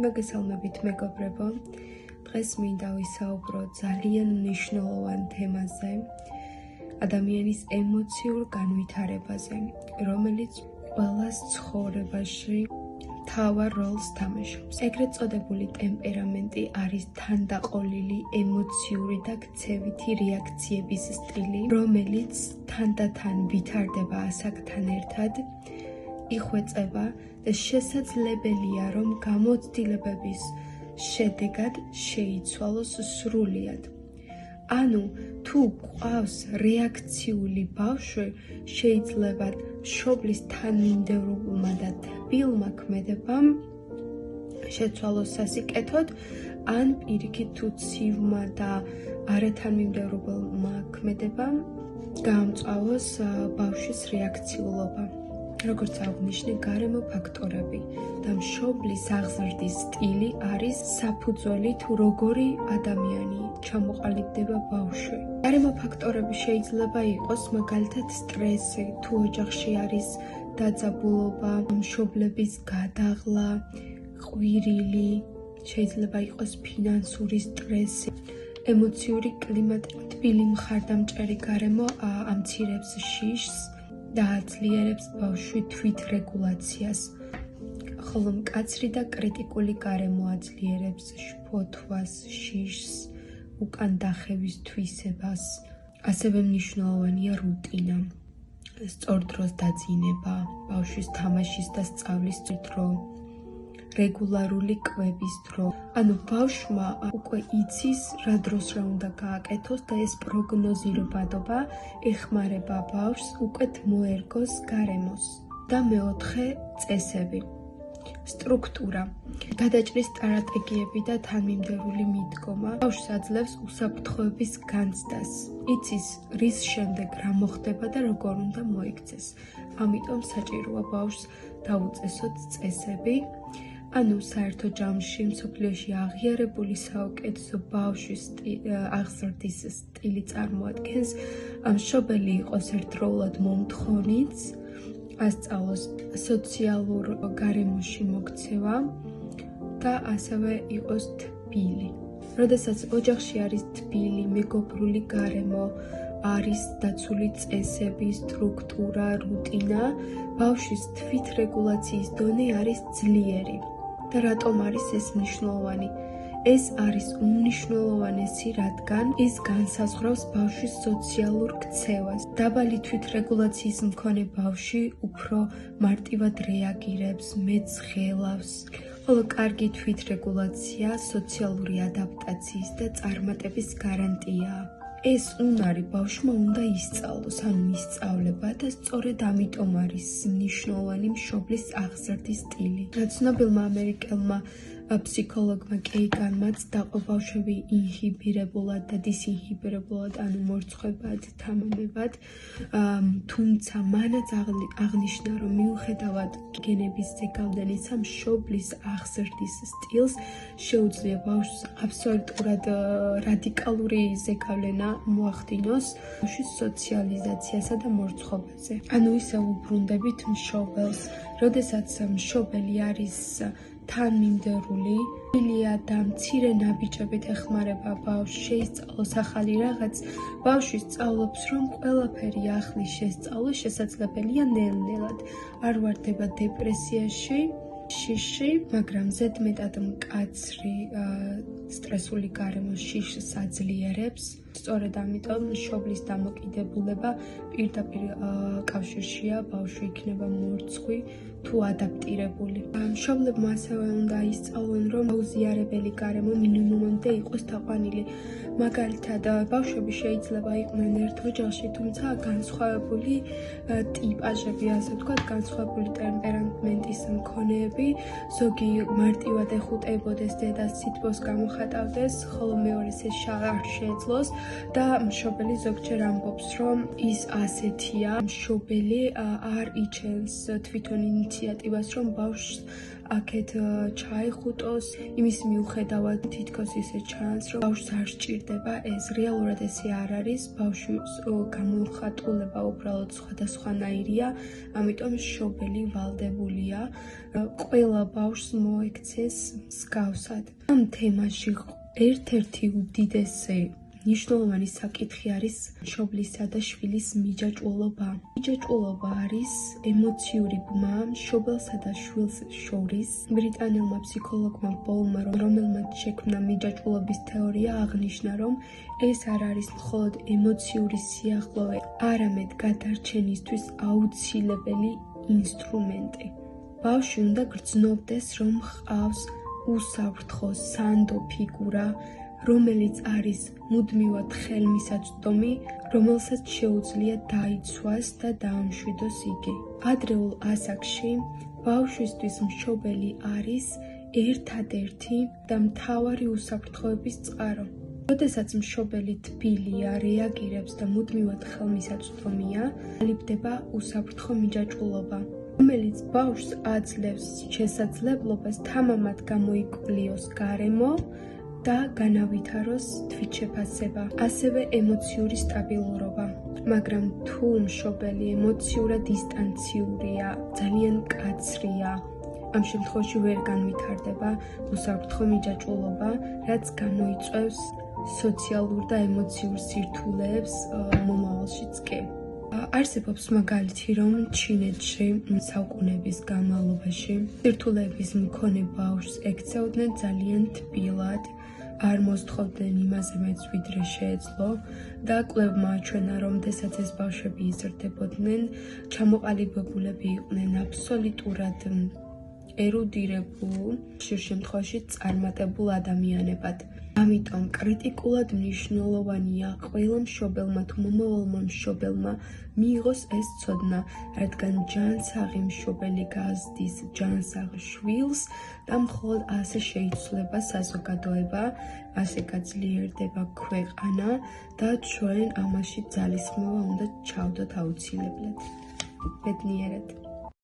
მოგესალმებით მეგობრებო. დღეს მინდა ვისაუბროთ ძალიან მნიშვნელოვან თემაზე, ადამიანის ემოციურ განვითარებაზე, რომელიც ყველას ცხოვრებაში მთავარ როლს თამაშობს. ეგრეთ წოდებული ტემპერამენტი არის თანდაყოლილი ემოციური და ქცევითი რეაქციების სტილი, რომელიც თანდათან ვითარდება ასაკთან ერთად, იხვეწება და შესაძლებელია, რომ გამოცდილებების შედეგად შეიცვალოს სრულიად. ანუ, თუ გვყავს რეაქციული ბავშვი, შეიძლება მშობლის თანმიმდევრობულმა და თბილმა ქმედებამ შეცვალოს სასიკეთოდ, ან პირიქით თუ ცივმა და არათანმიმდევრობულმა ქმედებამ გაამწვავოს ბავშვის რეაქციულობა. როგორც აღვნიშნე, გარემო ფაქტორები და მშობლის აღზრდის სტილი არის საფუძველი თუ როგორი ადამიანი ჩამოყალიბდება ბავშვი. გარემო ფაქტორები შეიძლება იყოს მაგალითად სტრესი, თუ ოჯახში არის დაძაბულობა, მშობლების გადაღლა, ყვირილი, შეიძლება იყოს ფინანსური სტრესი, ემოციური კლიმატი, თბილი მხარდამჭერი გარემო ამცირებს შიშს და აძლიერებს ბავშვის თვითრეგულაციას, ხოლო მკაცრი და კრიტიკული გარემო აძლიერებს შფოთვას, შიშს, უკან დახევის თვისებას. ასევე მნიშვნელოვანია რუტინა, სწორ დროს დაძინება, ბავშვის თამაშის და სწავლის დრო, რეგულარული კვების დრო. ანუ ბავშვმა უკვე იცის, რა დროს რა უნდა გააკეთოს და ეს პროგნოზირებადობა ეხმარება ბავშვს უკეთ მოერგოს გარემოს. და მეოთხე წესები. სტრუქტურა, გადაჭრის სტრატეგიები და თანმიმდევრული მიდგომა ბავშვს აძლევს უსაფრთხოების განცდას. იცის, რის შემდეგ რა მოხდება და როგორ უნდა მოიქცეს. ამიტომ საჭიროა ბავშვს დაუწესოთ წესები. ანუ საერთო ჯამში მსოფლიოში აღიარებული საუკეთესო ბავშვის აღზრდის სტილი წარმოადგენს მშობელი იყოს ერთდროულად მომთხოვნიც, ასწავლოს სოციალურ გარემოში მოქცევა და ასევე იყოს თბილი. როდესაც ოჯახში არის თბილი, მეგობრული გარემო, არის დაცული წესები, სტრუქტურა, რუტინა, ბავშვის თვითრეგულაციის დონე არის ძლიერი. და რატომ არის ეს მნიშვნელოვანი? ეს არის უმნიშვნელოვანესი, რადგან ის განსაზღვრავს ბავშვის სოციალურ ქცევას. დაბალი თვითრეგულაციის მქონე ბავშვი უფრო მარტივად რეაგირებს, მეც ღელავს, ხოლო კარგი თვითრეგულაცია სოციალური ადაპტაციის და წარმატების გარანტიაა. ეს უნარი ბავშვმა უნდა ისწავლოს, ანუ ისწავლება და სწორედ ამიტომ არის მნიშვნელოვანი მშობლის აღზრდის სტილი. ცნობილმა ამერიკელმა ფსიქოლოგმა კეიგანმაც დაყო ბავშვები ინჰიბირებულად და დისინჰიბირებულად, ანუ მორცხვებად, თამამებად, თუმცა მანაც აღნიშნა, რომ მიუხედავად გენების ზეგავლენისა, მშობლის აღზრდის სტილს შეუძლია ბავშვს აბსოლუტურად რადიკალური ზეგავლენა მოახდინოს ბავშვის სოციალიზაციასა და მორცხვებაზე. ანუ ისე უბრუნდებით მშობელს, როდესაც მშობელი არის თანმიმდევრული, ილია და მცირე ნაბიჯებით ეხმარება ბავშვს შეისწავლოს ახალი რაღაც, ბავშვი სწავლობს, რომ ყველაფერი ახლის შესწავლა შესაძლებელია ნელ-ნელად. არ ვარდება დეპრესიაში, შიში, მაგრამ ზედმეტად მკაცრი სტრესული გარემო შიშს აძლიერებს. სწორედ ამიტომ მშობლის დამოკიდებულება პირდაპირ კავშირშია, ბავშვი იქნება მორცხვი თუ ადაპტირებული. მშობლებმა ასევე უნდა ისწავლონ, რომ აუზიარებელი გარემო მინიმუმამდე იყოს დაყვანილი. მაგალითად, ბავშვები შეიძლება იყვნენ ერთ ოჯახში, თუმცა განსხვავებული ტიპაჟები, ასე ვთქვათ, განსხვავებული ტემპერამენტის მქონეები, ზოგი მარტივად ეხუტებოდეს დედას, სითბოს გამოხატავდეს, ხოლო მეორეს ეს არ შეეძლოს და მშობელი ზოგჯერ ამბობს, რომ ის ასეთია, მშობელი არ იჩენს თვითონ ინიციატივას, რომ ბავშვს აქეთ ჩაიხუტოს, იმის მიუხედავად თითქოს ისე ჩანს, რომ ბავშვს არ სჭირდება ეს. რეალურად ესე არ არის, ბავშვის გამოხატულება უბრალოდ სხვადასხვანაირია, ამიტომ მშობელი ვალდებულია ყველა ბავშვს მოექცეს მსგავსად. ამ თემაში ერთ-ერთი უდიდესი მნიშვნელოვანი საკითხი არის მშობლისა და შვილის მიჯაჭვულობა. მიჯაჭვულობა არის ემოციური ბმა მშობელსა და შვილს შორის. ბრიტანელმა ფსიქოლოგმა პოლმა, რომელმაც შექმნა მიჯაჭვულობის თეორია, აღნიშნა, რომ ეს არ არის მხოლოდ ემოციური სიახლოვე, არამედ გადარჩენისთვის აუცილებელი ინსტრუმენტი. ბავშვი უნდა გრძნობდეს, რომ ჰყავს უსაფრთხო სანდო ფიგურა, რომელიც არის მუდმივად ხელმისაწვდომი, რომელსაც შეუძლია დაიცვას და დაამშვიდოს იგი. ადრეულ ასაკში ბავშვისთვის მშობელი არის ერთადერთი და მთავარი უსაფრთხოების წყარო. როდესაც მშობელი თბილია, რეაგირებს და მუდმივად ხელმისაწვდომია, ალიბდება უსაფრთხო მიჯაჭვულობა, რომელიც ბავშვს აძლევს შესაძლებლობას თამამად გამოიკვლიოს გარემო და განავითაროს თვითშეფასება, ასევე ემოციური სტაბილურობა. მაგრამ თუ მშობელი ემოციურად დისტანციურია, ძალიან მკაცრია, ამ შემთხვევაში ვერ განვითარდება უსაფრთხო მიჯაჭვულობა, რაც გამოიწვევს სოციალურ და ემოციურ სირთულეებს მომავალშიც კი. არსებობს მაგალითი, რომ ჩინეთში საუკუნეების განმავლობაში სირთულეების მქონე ბავშვს ექცეოდნენ ძალიან თბილად, არ მოსთხოვდნენ იმაზე მეც ვიდრე შეეძლო და კვლევმა აჩვენა, რომ როდესაც ეს ბავშვები იზრდებოდნენ, ჩამოყალიბებულები იყვნენ აბსოლუტურად ერუდირებულ, ხშირ შემთხვევაში წარმატებულ ადამიანებად. ამიტომ კრიტიკულად მნიშვნელოვანია ყველა მშობელმა თუ მომავალმა მშობელმა მიიღოს ეს ცოდნა, რადგან ჯანსაღი მშობელი გაზრდის ჯანსაღ შვილს და მხოლოდ ასე შეიცვლება საზოგადოება, ასე გაძლიერდება ქვეყანა და ჩვენ ამაში ძალისხმევა უნდა ჩავდოთ აუცილებლად. ბედნიერად.